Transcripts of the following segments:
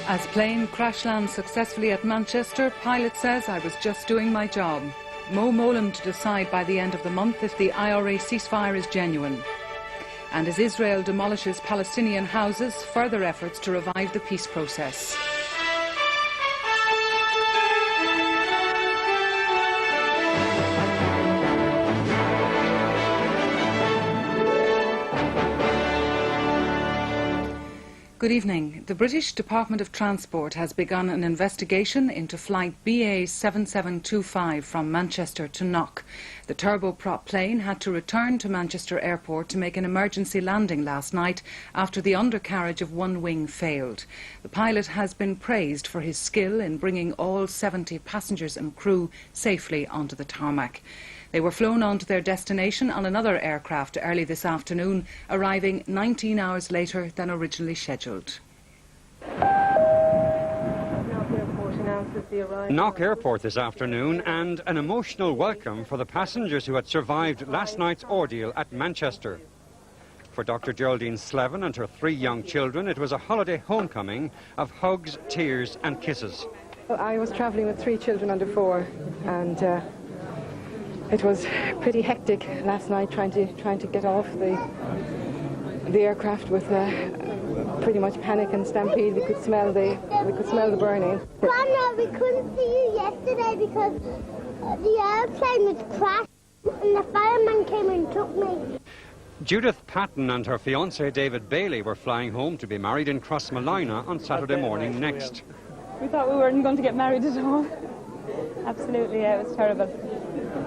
As plane crash lands successfully at Manchester, pilot says, "I was just doing my job." Mo Mowlam to decide by the end of the month if the IRA ceasefire is genuine. And as Israel demolishes Palestinian houses, further efforts to revive the peace process. Good evening. The British Department of Transport has begun an investigation into flight BA 7725 from Manchester to Knock. The turboprop plane had to return to Manchester Airport to make an emergency landing last night after the undercarriage of one wing failed. The pilot has been praised for his skill in bringing all 70 passengers and crew safely onto the tarmac. They were flown on to their destination on another aircraft early this afternoon, arriving 19 hours later than originally scheduled. Knock Airport this afternoon, and an emotional welcome for the passengers who had survived last night's ordeal at Manchester. For Dr. Geraldine SLEVIN and her 3 young children, it was a holiday homecoming of hugs, tears and kisses. I was travelling with 3 children under 4, and it was pretty hectic last night trying to get off the aircraft with pretty much panic and stampede. We could smell the burning. Grandma, we couldn't see you yesterday because the airplane was crashed and the fireman came and took me. Judith PADDEN and her fiancé David Bailey were flying home to be married in Crossmolina on Saturday morning next. We thought we weren't going to get married at all. Absolutely, yeah, it was terrible.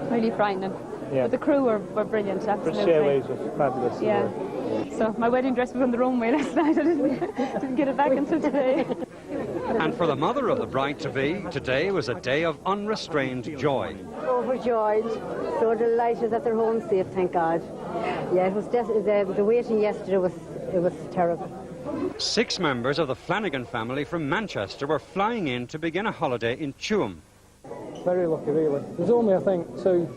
Really frightening. Yeah. But the crew were brilliant, absolutely. British Airways was fabulous. Yeah. So my wedding dress was on the runway last night. I didn't get it back until today. And for the mother of the bride-to-be, today was a day of unrestrained joy. Overjoyed, so delighted that they're home safe, thank God. Yeah, it was the waiting yesterday was terrible. 6 members of the FLANAGAN family from Manchester were flying in to begin a holiday in Tuam. Very lucky, really. There's only, I think, 2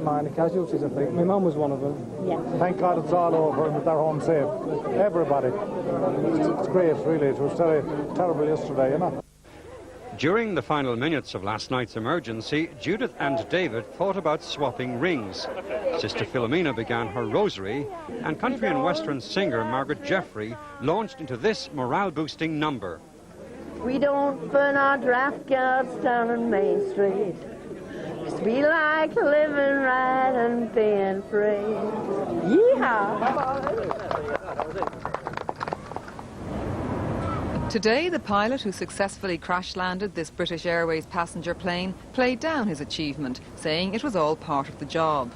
minor casualties, I think. My mum was one of them. Yeah. Thank God it's all over and that they're home safe. Everybody. It's great, really. It was terrible yesterday, you know. During the final minutes of last night's emergency, Judith and David thought about swapping rings. Sister Philomena began her rosary, and country and western singer Margaret Jeffrey launched into this morale-boosting number. We don't burn our draft cards down on Main Street, 'cause we like living right and being free. Yeehaw! Today, the pilot who successfully crash-landed this British Airways passenger plane played down his achievement, saying it was all part of the job.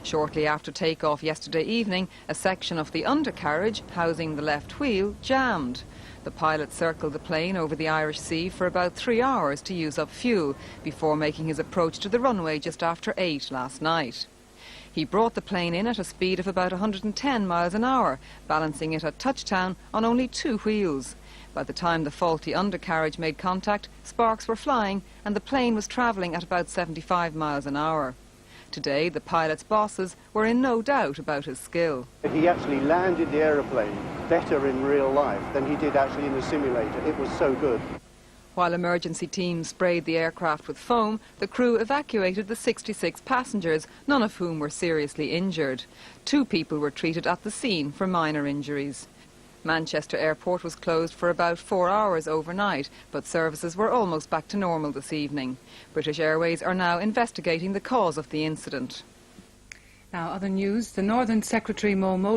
Shortly after takeoff yesterday evening, a section of the undercarriage housing the left wheel jammed. The pilot circled the plane over the Irish Sea for about 3 hours to use up fuel before making his approach to the runway just after 8 last night. He brought the plane in at a speed of about 110 miles an hour, balancing it at touchdown on only 2 wheels. By the time the faulty undercarriage made contact, sparks were flying and the plane was travelling at about 75 miles an hour. Today, the pilot's bosses were in no doubt about his skill. He actually landed the aeroplane better in real life than he did actually in the simulator. It was so good. While emergency teams sprayed the aircraft with foam, the crew evacuated the 66 passengers, none of whom were seriously injured. 2 people were treated at the scene for minor injuries. Manchester Airport was closed for about 4 hours overnight, but services were almost back to normal this evening. British Airways are now investigating the cause of the incident. Now, other news. The Northern Secretary Mo Mowlam